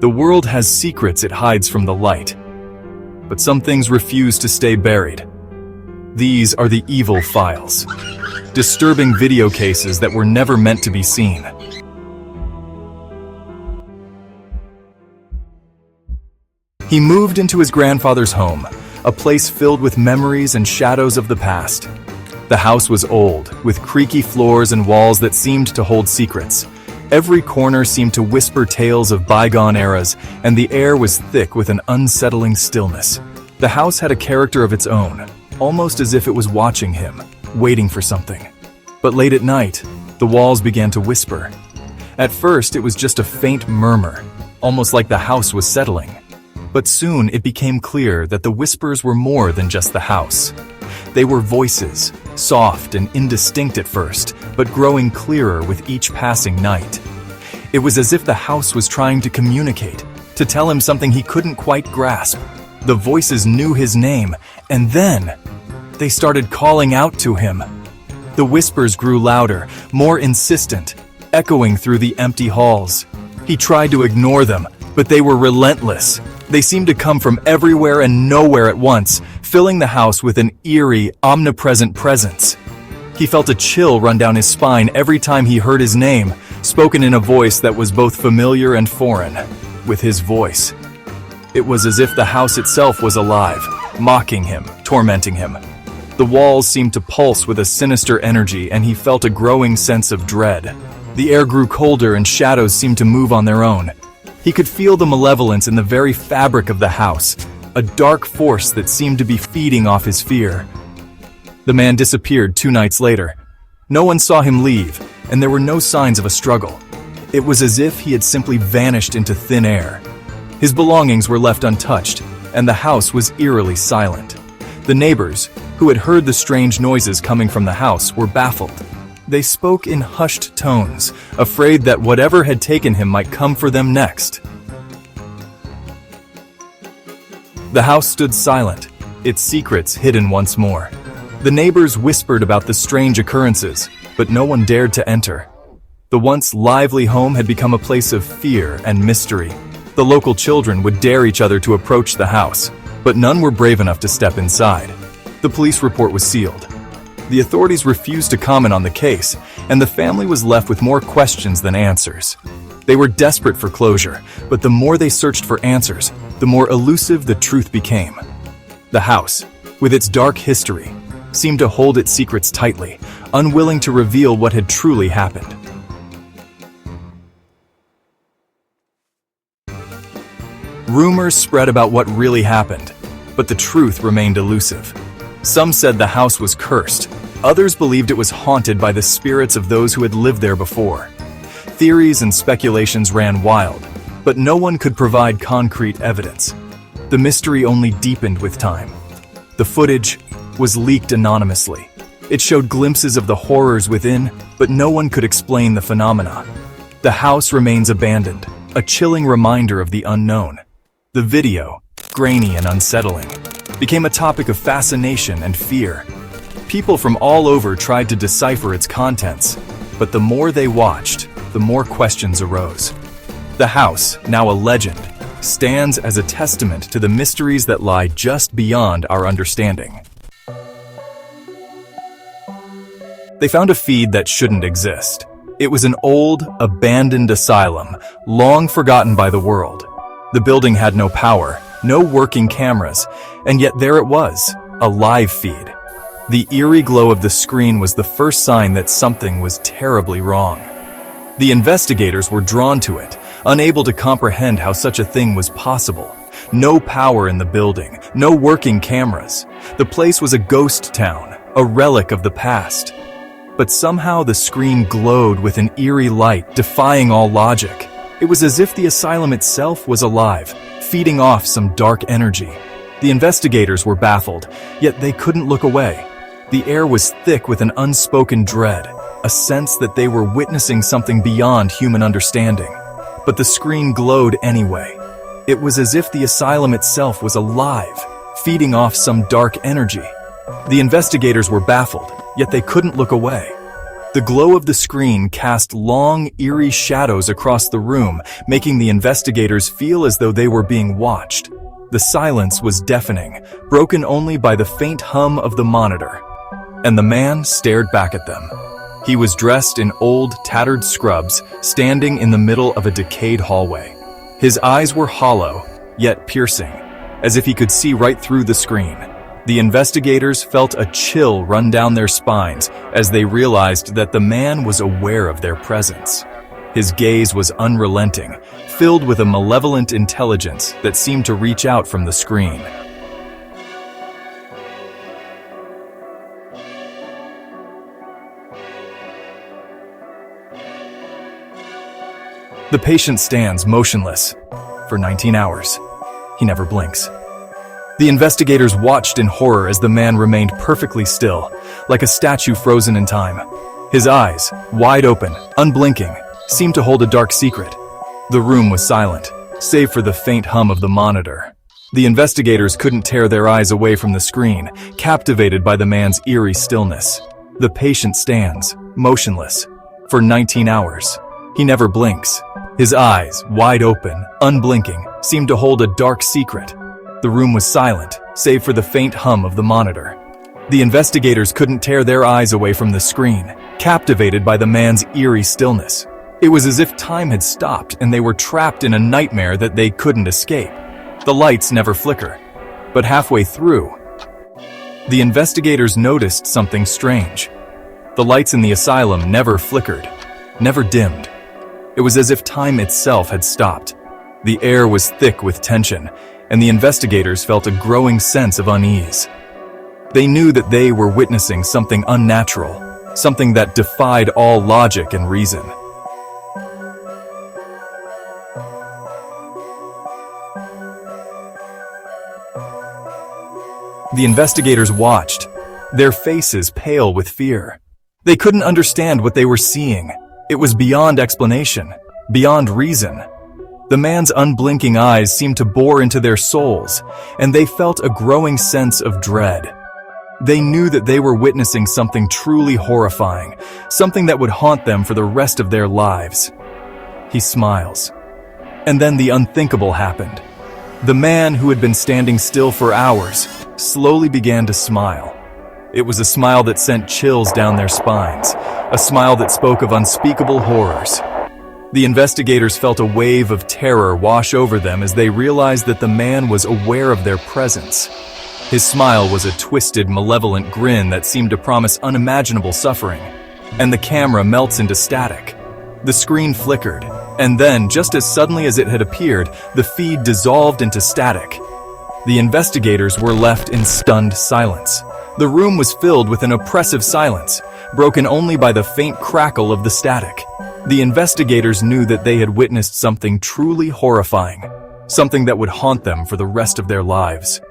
The world has secrets it hides from the light, but some things refuse to stay buried. These are the evil files, disturbing video cases that were never meant to be seen. He moved into his grandfather's home, a place filled with memories and shadows of the past. The house was old, with creaky floors and walls that seemed to hold secrets. Every corner seemed to whisper tales of bygone eras, and the air was thick with an unsettling stillness. The house had a character of its own, almost as if it was watching him, waiting for something. But late at night, the walls began to whisper. At first, it was just a faint murmur, almost like the house was settling. But soon it became clear that the whispers were more than just the house. They were voices, soft and indistinct at first, but growing clearer with each passing night. It was as if the house was trying to communicate, to tell him something he couldn't quite grasp. The voices knew his name, and then they started calling out to him. The whispers grew louder, more insistent, echoing through the empty halls. He tried to ignore them, but they were relentless. They seemed to come from everywhere and nowhere at once, filling the house with an eerie, omnipresent presence. He felt a chill run down his spine every time he heard his name, spoken in a voice that was both familiar and foreign. With his voice, it was as if the house itself was alive, mocking him, tormenting him. The walls seemed to pulse with a sinister energy, and he felt a growing sense of dread. The air grew colder and shadows seemed to move on their own. He could feel the malevolence in the very fabric of the house, a dark force that seemed to be feeding off his fear. The man disappeared 2 nights later. No one saw him leave, and there were no signs of a struggle. It was as if he had simply vanished into thin air. His belongings were left untouched, and the house was eerily silent. The neighbors, who had heard the strange noises coming from the house, were baffled. They spoke in hushed tones, afraid that whatever had taken him might come for them next. The house stood silent, its secrets hidden once more. The neighbors whispered about the strange occurrences, but no one dared to enter. The once lively home had become a place of fear and mystery. The local children would dare each other to approach the house, but none were brave enough to step inside. The police report was sealed. The authorities refused to comment on the case, and the family was left with more questions than answers. They were desperate for closure, but the more they searched for answers, the more elusive the truth became. The house, with its dark history, seemed to hold its secrets tightly, unwilling to reveal what had truly happened. Rumors spread about what really happened, but the truth remained elusive. Some said the house was cursed. Others believed it was haunted by the spirits of those who had lived there before. Theories and speculations ran wild, but no one could provide concrete evidence. The mystery only deepened with time. The footage was leaked anonymously. It showed glimpses of the horrors within, but no one could explain the phenomena. The house remains abandoned, a chilling reminder of the unknown. The video, grainy and unsettling, became a topic of fascination and fear. People from all over tried to decipher its contents, but the more they watched, the more questions arose. The house, now a legend, stands as a testament to the mysteries that lie just beyond our understanding. They found a feed that shouldn't exist. It was an old, abandoned asylum, long forgotten by the world. The building had no power, no working cameras, and yet there it was, a live feed. The eerie glow of the screen was the first sign that something was terribly wrong. The investigators were drawn to it, unable to comprehend how such a thing was possible. No power in the building, no working cameras. The place was a ghost town, a relic of the past. But somehow the screen glowed with an eerie light, defying all logic. It was as if the asylum itself was alive, feeding off some dark energy. The investigators were baffled, yet they couldn't look away. The air was thick with an unspoken dread, a sense that they were witnessing something beyond human understanding. But the screen glowed anyway. It was as if the asylum itself was alive, feeding off some dark energy. The investigators were baffled, yet they couldn't look away. The glow of the screen cast long, eerie shadows across the room, making the investigators feel as though they were being watched. The silence was deafening, broken only by the faint hum of the monitor. And the man stared back at them. He was dressed in old, tattered scrubs, standing in the middle of a decayed hallway. His eyes were hollow, yet piercing, as if he could see right through the screen. The investigators felt a chill run down their spines as they realized that the man was aware of their presence. His gaze was unrelenting, filled with a malevolent intelligence that seemed to reach out from the screen. The patient stands motionless for 19 hours. He never blinks. The investigators watched in horror as the man remained perfectly still, like a statue frozen in time. His eyes, wide open, unblinking, seemed to hold a dark secret. The room was silent, save for the faint hum of the monitor. The investigators couldn't tear their eyes away from the screen, captivated by the man's eerie stillness. The patient stands, motionless, for 19 hours. He never blinks. His eyes, wide open, unblinking, seemed to hold a dark secret. The room was silent, save for the faint hum of the monitor. The investigators couldn't tear their eyes away from the screen, captivated by the man's eerie stillness. It was as if time had stopped and they were trapped in a nightmare that they couldn't escape. The lights never flicker, but halfway through, the investigators noticed something strange. The lights in the asylum never flickered, never dimmed. It was as if time itself had stopped. The air was thick with tension, and the investigators felt a growing sense of unease. They knew that they were witnessing something unnatural, something that defied all logic and reason. The investigators watched, their faces pale with fear. They couldn't understand what they were seeing. It was beyond explanation, beyond reason. The man's unblinking eyes seemed to bore into their souls, and they felt a growing sense of dread. They knew that they were witnessing something truly horrifying, something that would haunt them for the rest of their lives. He smiles. And then the unthinkable happened. The man who had been standing still for hours slowly began to smile. It was a smile that sent chills down their spines, a smile that spoke of unspeakable horrors. The investigators felt a wave of terror wash over them as they realized that the man was aware of their presence. His smile was a twisted, malevolent grin that seemed to promise unimaginable suffering. And the camera melts into static. The screen flickered, and then, just as suddenly as it had appeared, the feed dissolved into static. The investigators were left in stunned silence. The room was filled with an oppressive silence, broken only by the faint crackle of the static. The investigators knew that they had witnessed something truly horrifying, something that would haunt them for the rest of their lives.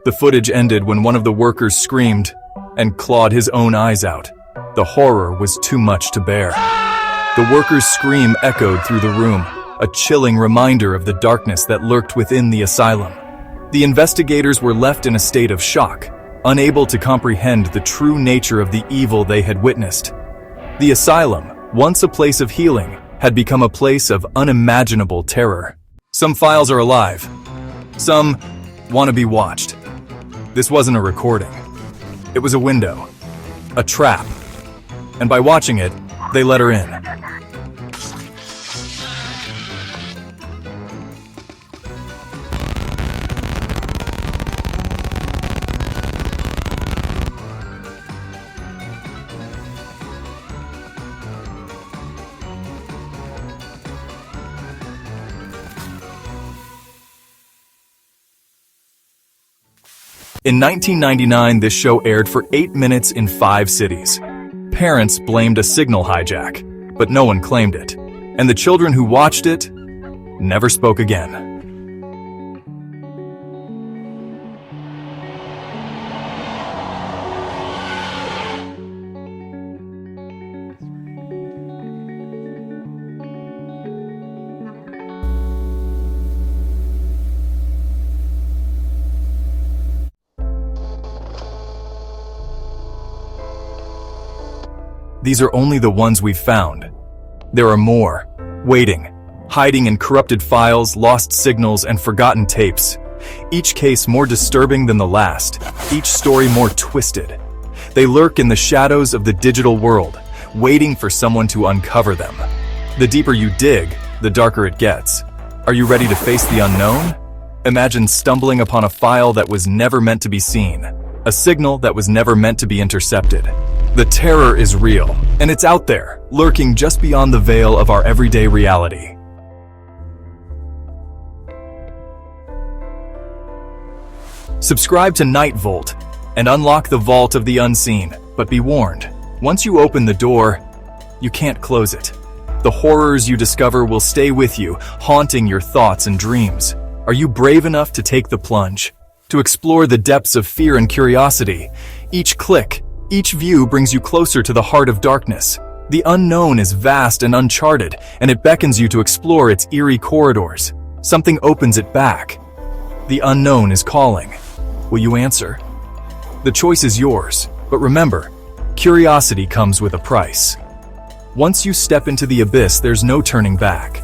The footage ended when one of the workers screamed and clawed his own eyes out. The horror was too much to bear. The worker's scream echoed through the room, a chilling reminder of the darkness that lurked within the asylum. The investigators were left in a state of shock, unable to comprehend the true nature of the evil they had witnessed. The asylum, once a place of healing, had become a place of unimaginable terror. Some files are alive. Some want to be watched. This wasn't a recording. It was a window, a trap. And by watching it, they let her in. In 1999, this show aired for 8 minutes in 5 cities. Parents blamed a signal hijack, but no one claimed it. And the children who watched it never spoke again. these are only the ones we've found. There are more, waiting, hiding in corrupted files, lost signals, and forgotten tapes. Each case more disturbing than the last, each story more twisted. They lurk in the shadows of the digital world, waiting for someone to uncover them. The deeper you dig, the darker it gets. Are you ready to face the unknown? Imagine stumbling upon a file that was never meant to be seen, a signal that was never meant to be intercepted. The terror is real, and it's out there, lurking just beyond the veil of our everyday reality. Subscribe to NIGHTVOLT and unlock the vault of the unseen, but be warned, once you open the door, you can't close it. The horrors you discover will stay with you, haunting your thoughts and dreams. Are you brave enough to take the plunge? To explore the depths of fear and curiosity? Each click, each view brings you closer to the heart of darkness. The unknown is vast and uncharted, and it beckons you to explore its eerie corridors. Something opens it back. The unknown is calling. Will you answer? The choice is yours, but remember, curiosity comes with a price. Once you step into the abyss, there's no turning back.